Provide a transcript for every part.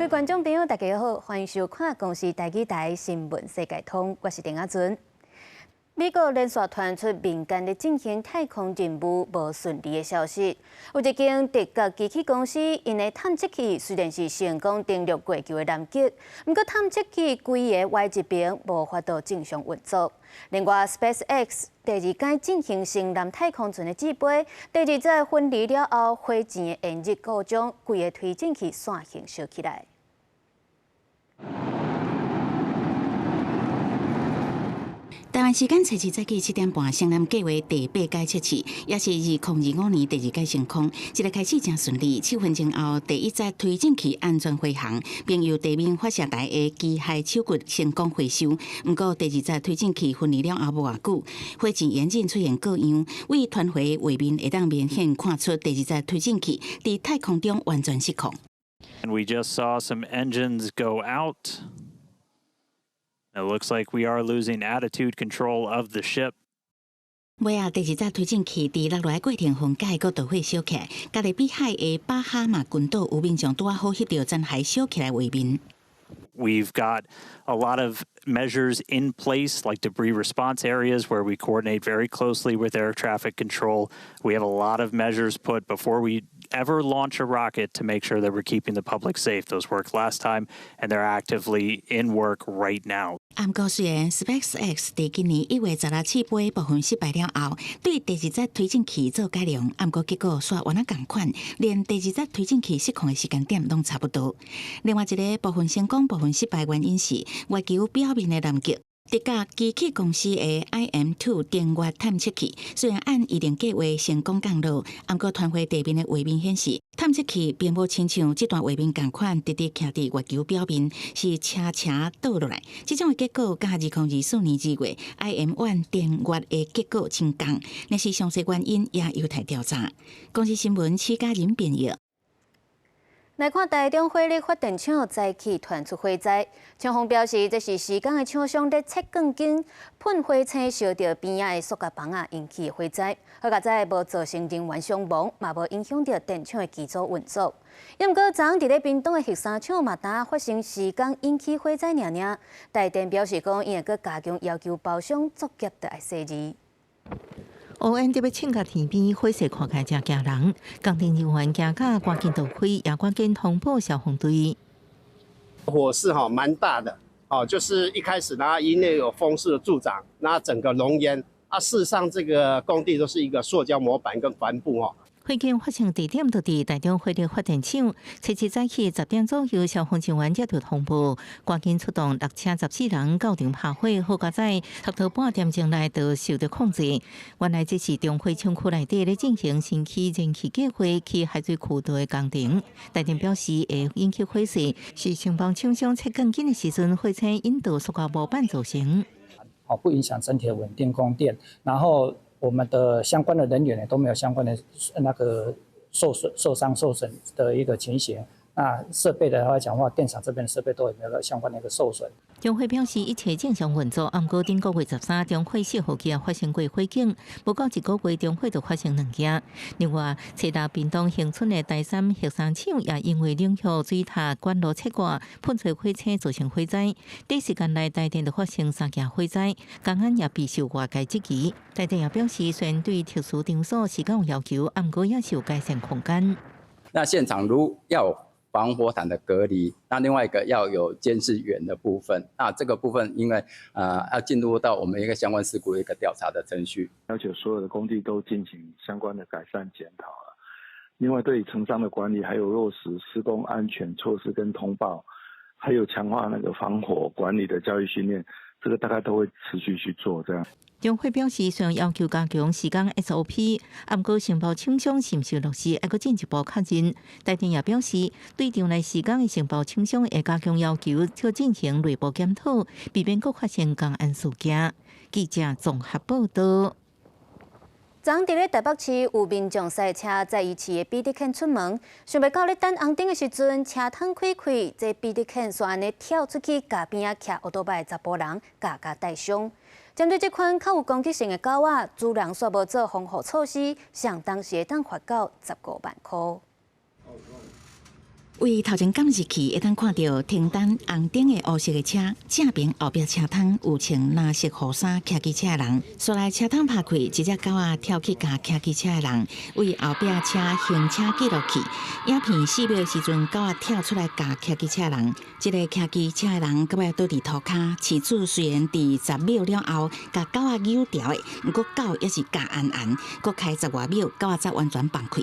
各位观众朋友，大家好，欢迎收看公视台语台新闻世界通，我是丁雅纯。美国连续传出民间的进行太空任务无顺利的消息。有一间德国机器公司，因的探测器虽然是成功登陆月球的南极，不过探测器规个外一边无法度正常运作。另外 ，SpaceX 第二届进行升南太空船的试飞，第二载分离了后，火箭的延日故障，规个推进器线型烧起来。台湾时间17早起7点半，升南计划第8届测试，也是2025年第2届升空，一个开始真顺利。7分钟后，第一载推进器安全飞行，并由地面发射台的机械手骨成功回收。不过，第二载推进器分离了后无偌久，火箭引擎出现各样，为传回画面会当明显看出第二载推进器伫太空中完全失控。And we just saw some engines go out. It looks like we are losing attitude control of the ship. 尾啊，第二载推进器伫落来过程分解，搁导火烧起来。加利比海的巴哈马群岛有民众拄啊好翕到残骸烧起来画面。We've got a lot of measures in place, like debris response areas, where we coordinate very closely with air traffic control. We have a lot of measures put before we ever launch a rocket to make sure that we're keeping the public safe. Those worked last time, and they're actively in work right now. 不过，虽然 SpaceX 伫今年1月16日试飞部分失败了后，对第二载推进器做改良，不过结果煞完啊同款，连第二载推进器失控的时间点拢差不多。另外一个部分成功、部分失败原因是月球表面的南极。德国机器公司的 IM-2 登月探测器虽然按预定计划成功降落，不过传回地面的画面显示，探测器并无亲像这段画面同款直直徛伫月球表面，是斜斜倒落来。这种的结果甲2024年2月 IM-1 登月的结果相同，但是详细原因也有待调查。公司新闻徐嘉仁编译。来看台中火力发电厂早起传出火灾，厂方表示这是施工的厂商咧切钢筋，喷火青烧到边仔的塑胶房啊，引起的火灾。好在在无造成人员伤亡，嘛无影响到电厂的基础运作。也毋过，昨昏伫咧屏东的核三厂嘛，单发生施工引起火灾尔尔。台电表示讲，伊会阁加强要求包商作业的爱设置。乌烟特别清甲天边，火势看起来真惊人。工程人员惊甲赶紧逃火，也赶紧通报消防队。火势蛮大的，就是一开始呢，因为有风势的助长，那整个浓烟事实上这个工地都是一个塑胶模板跟帆布火警发生地点就伫台中火力发电厂，17早起10点左右，消防人员接到通报，赶紧出动6车14人到场拍火。好在差不多半点钟内就受到控制。原来这是中火厂区内底咧进行新起燃气计划去海水渠道的工程。台电表示，会引起火势是承包厂商切钢筋的时阵，火车引导塑胶模板造成。不影响整体的稳定供电，然后我们的相关的人员呢都没有相关的那个受损的一个情形。那设备的话讲话，电厂这边的设备都有没有相关的一个受损。中火表示一切正常运作，不过顶个月13中火4号机也发生过火警，不到1个月中火就发生2件。另外，车达屏东恒春的第3核三厂也因为冷却水塔管路切割，喷出火车造成火灾。短时间内台电就发生3件火灾，工安也必须外界质疑。台电也表示，虽然对特殊场所时间有要求，不过也是有改善空间。那现场如要有防火毯的隔离，那另外一个要有监视员的部分，那这个部分因为要进入到我们一个相关事故的一个调查的程序，要求所有的工地都进行相关的改善检讨了。另外，对于承商的管理，还有落实施工安全措施跟通报，还有强化那个防火管理的教育训练，这个大概都会持续去做这样。中会表示，虽然要求加强施工 SOP， 不过承包厂商是毋是落实，还阁进一步确认。台电也表示，对场内施工的承包厂商会加强要求，就进行内部检讨，避免阁发生工安事件。记者综合报道。昨伫咧台北市有民众赛车在伊市的比迪肯出门，想要到咧等红灯的时阵，车窗开开，这比迪肯煞安尼跳出去，甲边仔徛奥多拜查甫人，加带伤。针对这款较有攻击性的狗仔，主人煞无做防护措施，上当时会当罚到15万块。为头前监视器会当看到停单红灯的乌色的车，正面后壁车窗有穿蓝色雨衫骑机车的人，刷来车窗拍开，一只狗仔跳去甲骑机车的人，为后壁车行车记录器。影片4秒的时阵，狗仔跳出来甲骑机车的人，这个骑机车的人到尾倒伫涂骹。饲主虽然伫10秒了后，甲狗仔扭掉的，不过狗也是假安安，搁开10外秒，狗仔才完全放开。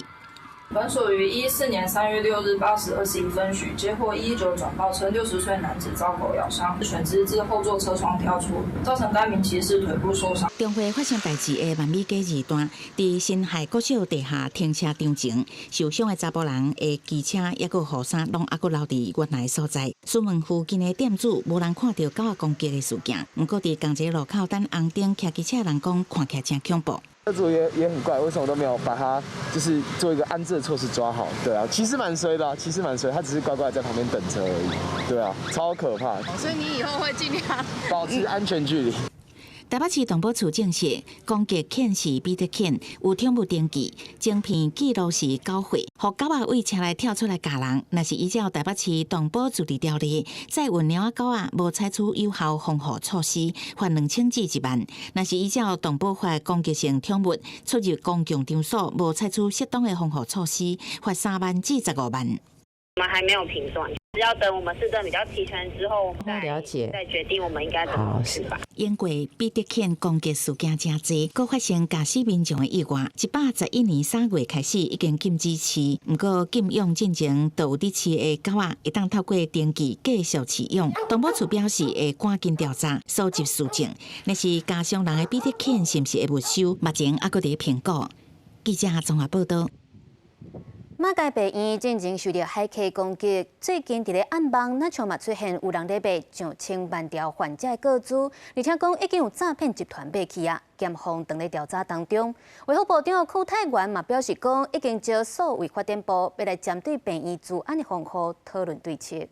本属于14年3月6日8时21分许接获119转报称60岁男子遭狗咬伤，选择自后座车窗跳出，造成该名骑士腿部受伤。中会发生代志的万米街2段，伫辛亥国小地下停车场前，受伤的查甫人的机车也个雨衫拢还阁留伫原来所在。询问附近的店主，无人看到狗仔攻击的事件。不过伫同一路口等红灯骑机车的人讲，看起来真恐怖。车主也很怪，为什么都没有把它就是做一个安置的措施抓好？对啊，其实蛮衰的、其实蛮衰，他只是乖乖在旁边等车而已。对啊，超可怕。所以你以后会尽量保持安全距离。台北市动保处证实，攻击犬是彼得犬，有宠物登记，整片记录是9岁，互狗仔为车内跳出来咬人，那是依照台北市动保处理条例，在运猫仔狗仔无采取有效防护措施，罚2000至1万；那是依照动保法攻击性宠物出入公共场所无采取适当的防护措施，罚3万至15万。我们还没有评断，只要等我们市政比较齐全之后，了解再决定我们应该怎么执法。因过彼得犬攻击事件真多，搁发生驾驶民众的意外。111年3月开始已经禁止饲，不过禁用进前就有伫饲的狗仔会当透过登记继续饲养。动保处表示会赶紧调查，收集事证。那是家伤人的彼得犬是不是会没收？目前还搁伫评估。记者综合报道。马街病院进前受到骇客攻击，最近伫咧暗网那像嘛出现有人咧卖上千万条患者的个资，而且讲已经有诈骗集团买去啊，检方正咧调查当中。卫福部长柯泰源嘛表示讲，已经招所违法店铺，要来针对病院治安的防护讨论对策。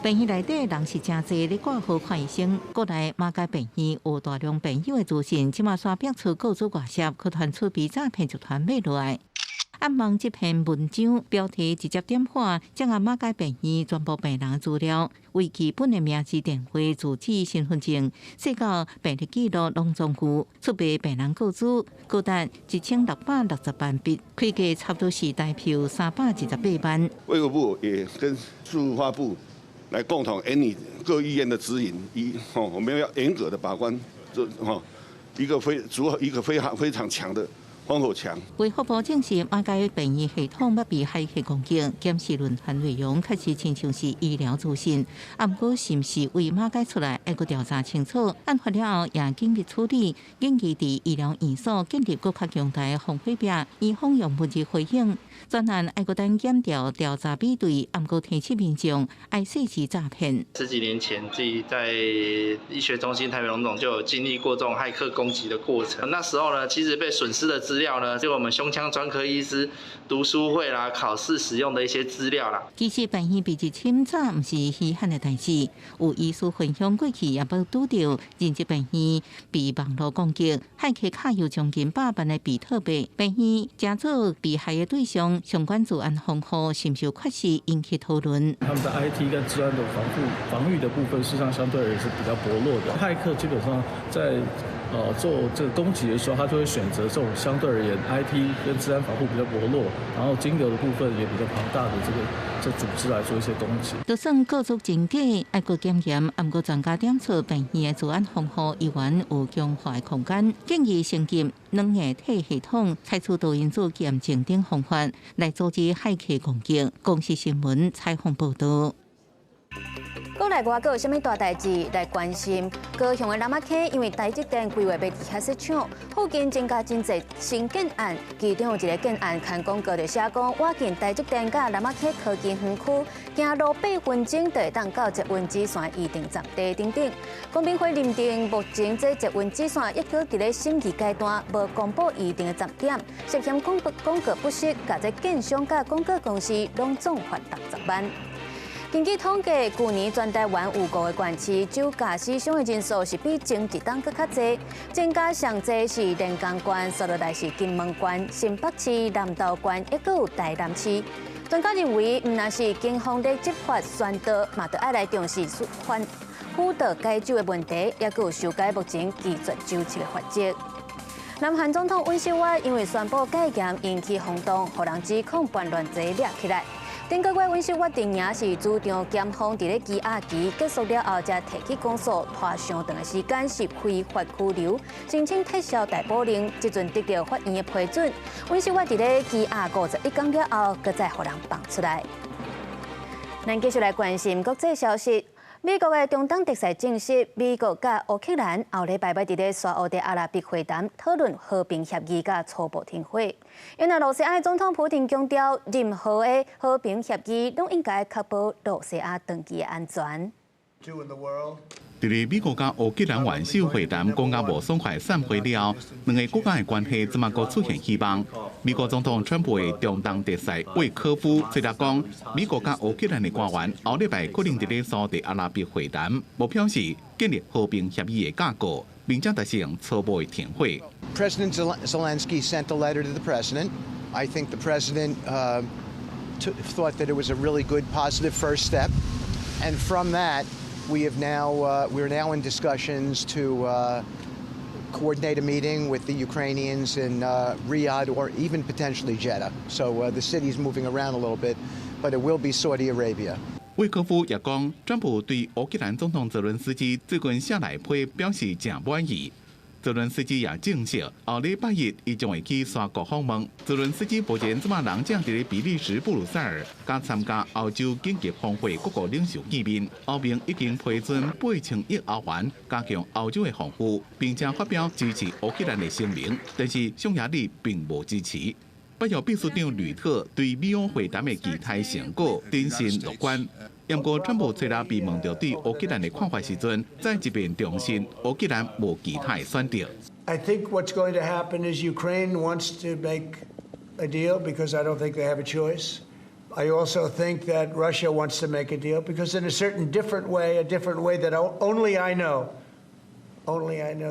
病院内底人是真侪，咧挂号看医生。国内马街病院有大量病友的资讯，即马刷标出个资外泄，可传出被诈骗集团买落来。暗网这篇文章标题直接点化，将马街病院全部病人资料，为基本的名字、电话、住址、身份证，细到病历记录拢总有，出卖病人个资，高达1660万笔，开价差不多是代票328万。卫福部也跟数发部来共同研拟各医院的指引，我们要严格的把关，一个非常强的。防火墙。卫福部证实，马街病院系统要被骇客攻击，检视论坛内容确实亲像是医疗资讯，啊，不过是毋是为马街出来，要搁调查清楚。案发了后，也紧密处理，建议伫医疗院所建立搁较强大的防火壁，以防用问题回应。专案要搁等检调查比对，啊，不过提醒民众爱细致诈骗。10几年前，自己在医学中心台北荣总就有经历过这种骇客攻击的过程。那时候呢，其实被损失的资料呢，就我们胸腔专科医师读书会啦、考试使用的一些资料啦。其实病院被侵占不是稀罕的代志，有医师分享过去也无拄到，人这病院被网络攻击，骇客卡有将近100万的比特币。病院加做被害的对象，相关治安防护是不是确实引起讨论？他们的 IT 跟治安的防御的部分，事实上相对而言是比较薄弱的。骇客基本上在做这个攻击的时候，他就会选择这种相对而言 IT 跟治安防护比较薄弱，然后金流的部分也比较庞大的这组织来做一些攻击。就算各族真假，爱过检验，啊，不过专家点出病院的治安防护依然有强化的空间，建议升级软硬体系统，采取多因素检证等方法来阻止骇客攻击。公视新闻采访报道。国内外阁有啥物大代志来关心？高雄的南马溪因为台积电规划要地下室厂，附近增加真侪新建案，其中有一个建案看广告就写讲，挖进台积电甲南马溪科技园区，行路8分钟就会当到捷运支线预定站地等等。公平会认定，目前这捷运支线一直伫咧审议阶段，无公布预定的站点，涉嫌广告不实，甲这建商甲广告公司拢总罚60万。根据统计，去年全台湾有5个县市酒驾死伤的人数是比前一档更较侪，增加上侪是连江县，所落来是金门县、新北市、南投县，也阁有台南市。专家认为，唔但是警方在执法宣导，嘛都爱来重视辅导解酒的问题，也有修改目前拒绝酒测的法则。南韩总统尹锡悦因为宣布戒严引起轰动，互人指控叛乱者掠起来。顶个月，尹锡悦定名是主张检方伫咧羁押期结束了后，才提起公诉，拖上长的时间是非法拘留，申请撤销逮捕令，即阵得到法院的批准。尹锡悦伫咧羁押51天了后，搁再互人放出来。咱继续来关心国际消息。美国的中东特使证实，美国甲乌克兰后礼拜要伫咧沙烏地阿拉伯会谈讨論和平協議甲初步停火。因為羅西亞總統普京強調，任何的和平協議都應該確保羅西亞長期的安全。伫咧美國甲烏克蘭元首會談講甲無爽快散會了，兩個國家的關係怎麼個出現希望？美國總統川普的中東特使魏科夫雖然講，美國甲烏克蘭的官員後禮拜可能伫咧沙烏地阿拉伯會談，目標是建立和平協議的架構，並且達成初步的停火。President Zelensky sent a letter to the president. I think the president thought that it was a really good, positive first step, and from that. We're now in discussions to coordinate a meeting with the Ukrainians in Riyadh or even potentially Jeddah. So the city's moving around a little bit, but it will be Saudi Arabia. 魏科夫也講，川普對烏克蘭總統澤倫斯基最近寫來批表示真滿意。澤倫斯基也證實，後禮拜日伊將會去沙國訪問。澤倫斯基目前即馬人正伫咧比利時布魯塞爾，加參加歐洲經濟峰會各國領袖見面。歐盟已經批准8000億歐元，加強歐洲的防護，並且發表支持烏克蘭的聲明，但是匈牙利並無支持。北約秘書長呂特對美歐會談的期待成果展現樂觀。不過，川普雖然被問到對烏克蘭的看法時陣，再一遍重申烏克蘭無其他的選擇。I think what's going to happen is Ukraine wants to make a deal because I don't think they have a choice. I also think that Russia wants to make a deal because in a certain different way that only I know,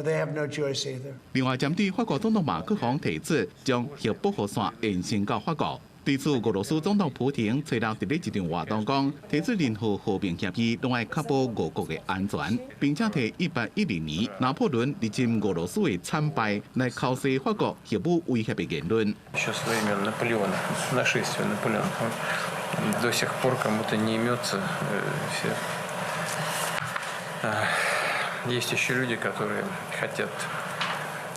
they have no choice either. 另外，針對法國總統馬克龍提出將核保護線延伸到法國。對此，俄羅斯總統普京雖然伫咧一場活動講，提出任何和平協議都愛確保俄國嘅安全，並且提1812年拿破崙入侵俄羅斯嘅慘敗來敲碎法國核武威脅嘅言論。До сих пор кому-то не имется. Есть еще люди, которые хотят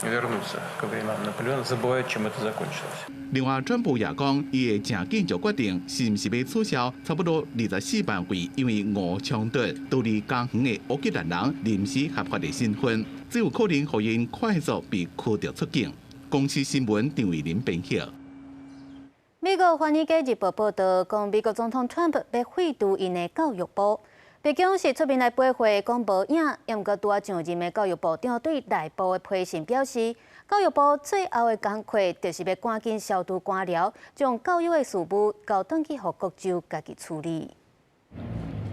вернуться ко временам Наполеона, забывают, чем это закончилось. 另外，川普也講，伊會正緊就決定是唔是要取消差不多24萬位因為俄衝突逃離家園嘅烏克蘭人臨時合法嘅身份，只有可能讓因快速被驅逐出境。公司新聞張偉林編輯。美國《華爾街日報》報道，講美國總統川普要廢除因嘅教育部。北京是出面來背會講無影，也毋過拄啊上任的教育部長對內部的批信表示，教育部最後的工作就是要趕緊消除官僚，將教育的事務交轉去予各州家己處理。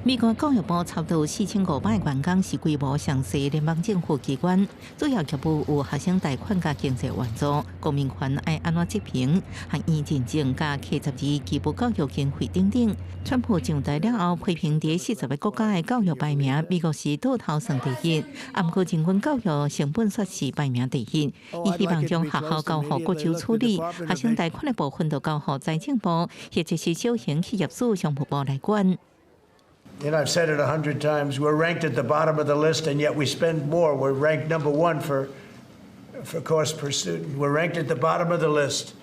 美國教育部差不多4500員工是規模上細聯邦政府機關，主要業務有學生貸款甲經濟援助、公民權愛安怎執行、學院認證甲K12基本教育經費等等。川普上台了後，批評喺40個國家的教育排名，美國是倒頭算第一，不過人均教育成本卻是排名第一。伊希望將學校交予各州處理，學生貸款的部分就交予財政部，或者是小型企業主商務部來管。You know, I've said it 100 times. We're ranked at the bottom of the list, and yet we spend more. We're ranked number 1 for cost per student. We're ranked at the bottom of the list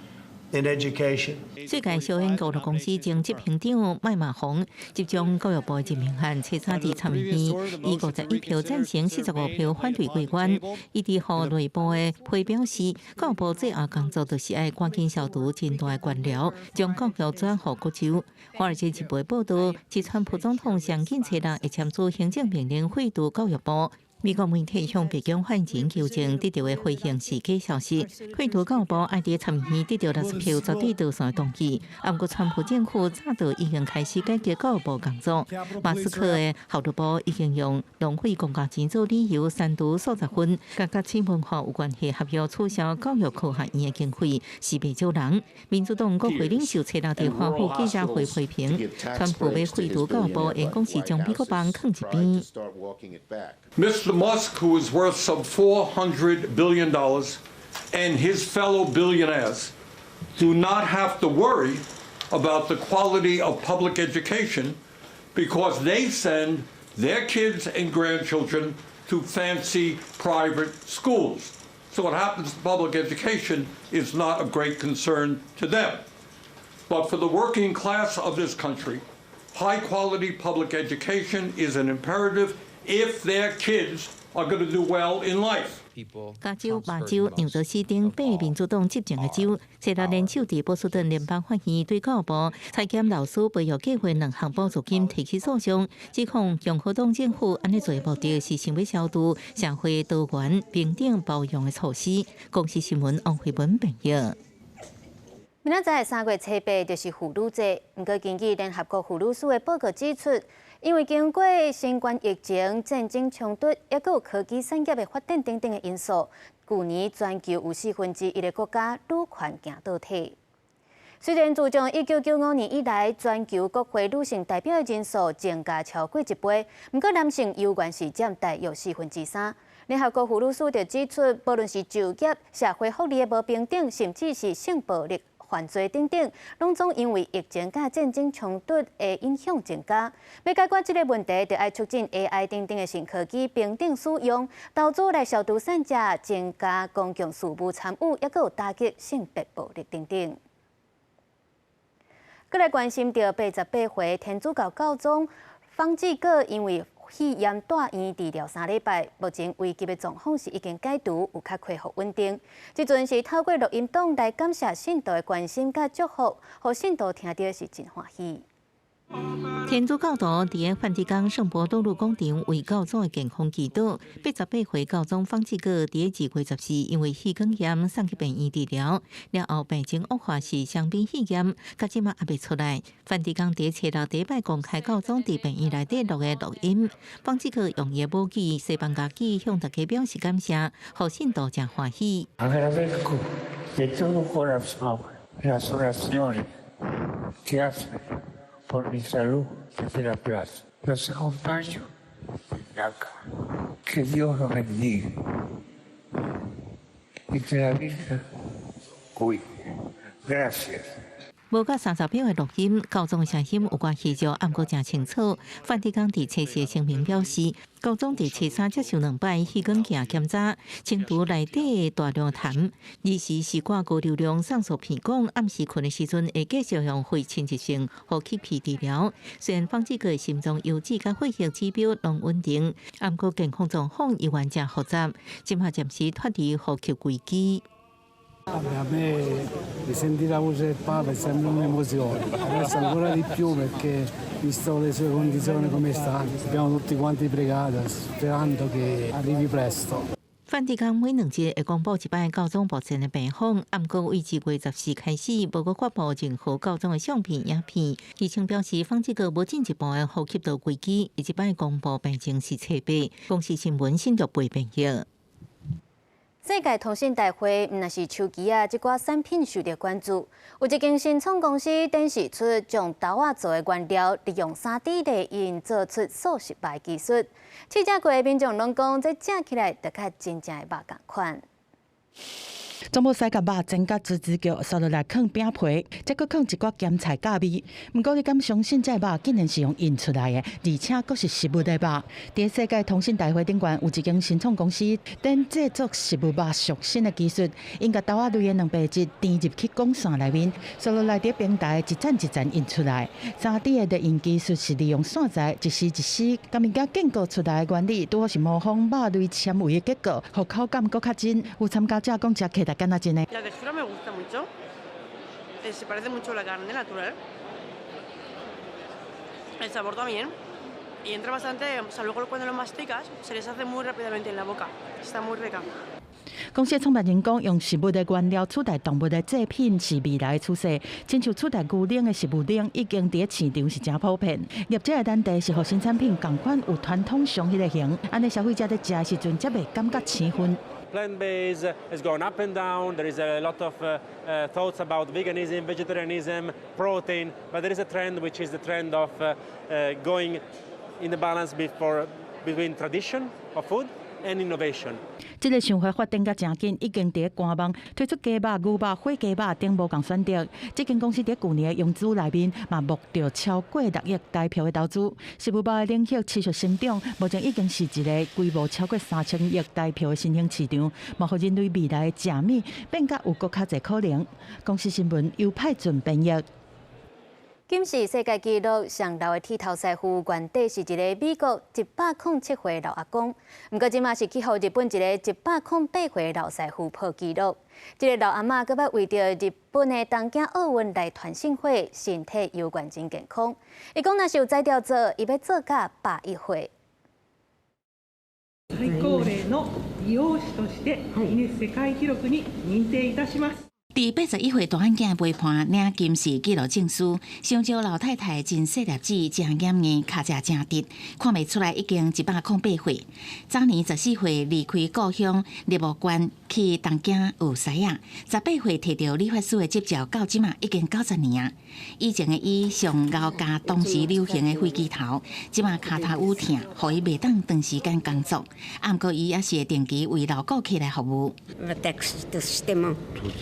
in education. 最近小型教育公司正執行長麥馬洪接將教育部一名限車差地參與，以51票贊成、45票反對過關。伊哋予內部的批表示，教育部最後工作就是要趕緊消除真大官僚，將教育轉予各州。華爾街日報報道，自川普總統上緊初六會簽署行政命令廢除教育部。美国媒体向北京反映求证得到的回应是假消息，配图教育部爱伫参议院得到60票绝对多数的动议。不过，川普政府早就已经开始改革教育部工作。马斯克的校务部已经用浪费公家钱做理由，删除数十份甲新文化有关系合约，取消教育科学院的经费，4倍少人。民主党国会领袖蔡拉在华府记者会批评，川普要废除教育部，因讲是将美国邦放一边。Mr. Musk, who is worth some $400 billion, and his fellow billionaires do not have to worry about the quality of public education because they send their kids and grandchildren to fancy private schools. So what happens to public education is not of great concern to them. But for the working class of this country, high-quality public education is an imperative if their kids are going to do well in life. 加州、麻州、纽泽西等8个民主党执政的州，蔡拉联手伫波士顿联邦法院对教育部裁减老师培育计划2项补助金提起诉讼，指控共和党政府安尼做的目的是想要消除社会多元、平等、包容的措施。公视新闻王慧文报道。明仔载3月7日就是妇女节，不过根据联合国妇女署的报告指出，因为经过新冠疫情、战争冲突，也有科技产业的发展等等的因素，去年全球有1/4的国家女权行倒退。虽然自从1995年以来，全球国会女性代表的人数增加超过1倍，不过男性依然是占大约3/4。联合国妇女署就指出，无论是就业、社会福利的不平等，甚至是性暴力犯罪等等，拢总因为疫情甲战争冲突的影响增加。要解决这个问题，就要促进 AI 等等的新科技平等使用，投资来消除产者，增加公共事务参与，也有打击性别暴力等等。再来关心到88岁天主教教宗方济各，因为肺炎住院治疗3礼拜，目前危急的状况是已经解除，有较恢复稳定。即阵是透过录音档来感谢信徒的关心甲祝福，互信徒听到是真欢喜。天主教徒伫梵蒂冈圣伯多禄广场为教宗的健康祈祷。88岁教宗方济各伫2月14因为气管炎送去病院治疗，了后病情恶化是双边肺炎，到即马还未出来。梵蒂冈伫7日第一摆公开教宗伫病院内底录的录音。方济各用伊的母语西班牙语向大家表示感谢，互信徒真欢喜。por mi salud desde la plaza. Los acompaño acá. Que Dios los bendiga. Y que la Virgen cuide. Gracias. 无甲30秒的录音，教宗的声音有关系就暗过真清楚。梵蒂冈伫7日声明表示，教宗伫7三接受2摆气管镜检查，清除内底的大量痰。二是试挂高流量上述鼻管，暗时困的时阵会继续用非侵入性呼吸器治疗。虽然方济各的心脏油脂甲血液指标拢稳定，暗过健康状况依然真复杂，今下暂时脱离呼吸危机。A me di sentire la voce del Papa è sempre un'emozione, adesso ancora di più perché visto le sue condizioni come stanno, abbiamo tutti quanti pregato sperando che arrivi presto. 梵蒂冈每2日会公布一摆教宗目前的病况，暗过为2月14开始，无过发布任何教宗的相片、影片。医生表示，方济各无进一步的呼吸道危机，伊一摆公布病情是7倍。公视新闻新竹陪朋友。世界通信大会，毋但是手机啊，即寡产品受到关注。有一间新创公司展示出将豆仔做的原料，利用3D 列印做出数十摆技术。试食过的民众拢讲，这食起来就甲真正的肉同款。总要使甲肉煎甲滋滋叫，扫落来放饼皮，再搁放一寡咸菜咖味。毋过你敢相信这肉竟然是用印出来的，而且搁是实物的肉？伫世界通信大会顶悬有一间新创公司，等制作实物肉上新的技术，因甲豆仔类的2倍质填入去光线内面，扫落来伫平台一层一层印出来。3D 的列印技术是利用线材一丝一丝，甲物件建构出来的原理，拄好是模仿肉类纤维的结构，互口感搁较真。有参加者讲食起来。La textura me gusta mucho, se parece mucho a la carne natural, el sabor también, y entra bastante, o sea, luego cuando lo masticas se les hace muy rápidamente en la boca, está muy rica。公司创办人讲，用食物的原料取代动物的制品是未来的趋势，亲像取代牛奶的食物奶，已经伫市场是真普遍。业者的难题是，互新产品同款有传统上迄个型，安尼消费者在食的时阵才袂感觉生分。 Plant-based is going up and down. There is a lot of thoughts about veganism, vegetarianism, protein, but there is a trend which is the trend of going in the balance between tradition of food and innovation. 这个想法发展甲真紧，已经伫官网推出鸡肉、牛肉、火鸡肉等无共选择。这间公司伫去年的融资内面，嘛募到超过6亿台票的投资。食物包的领域持续成长，目前已经是一个规模超过3000亿台票的新兴市场，嘛，互人类未来的食米变甲有搁较侪可能。公司新闻由派准编译。 今是世界纪录上老的剃头师傅，原底是一个美国107岁老阿公。不过，即马是去互日本一个108岁老师傅破纪录。这个老阿嬷搁要为着日本的东京奥运来团盛会，身体有关真健康。伊讲，若是有再调做，伊要做到101岁。最高齢の美容師としてギネス世界記録に認定いたします。 伫81岁大汉囝陪伴领金氏纪录证书，香蕉老太太真细粒子，真严硬，脚只真直，看袂出来已经108岁。早年14岁离开故乡立木县去东京学西啊，18岁摕到理发师的执照，到即马已经90年啊。以前的伊上熬加当时流行的飞机头，即马脚头有疼，互伊袂当长时間工作。啊，毋過伊也是會定期為老顧客來服務。私としても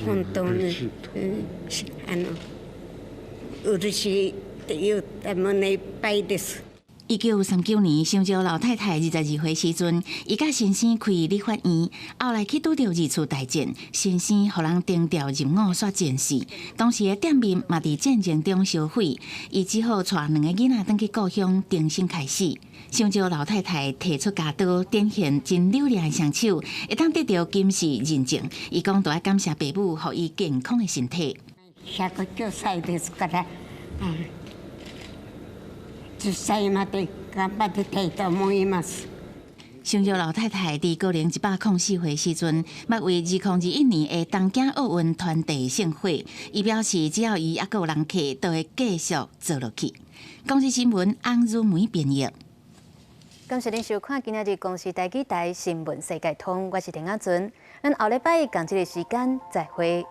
本当に嬉しいっていう胸いっぱいです。 1939年，香蕉老太太22岁时阵，伊甲先生开理发院，后来去拄到二次大战，先生互人定调入伍煞战死。当时的店面嘛伫战争中烧毁，伊只好带2个囡仔返去故乡重新开始。香蕉老太太提出家刀，展现真流利的双手，会当得到金氏认证。伊讲都要感謝爸母，予伊健康的身体。109歳ですから。10歳まで頑張りたいと思います。香蕉老太太伫高龄104岁时阵，捌为2021年的东京奥运团队盛会，伊表示只要伊还有人客，都会继续做落去。公司新闻翁如梅编译。感谢您收看今日公司台记台新闻世界通，我是田雅纯，咱后礼拜同这个时间再会。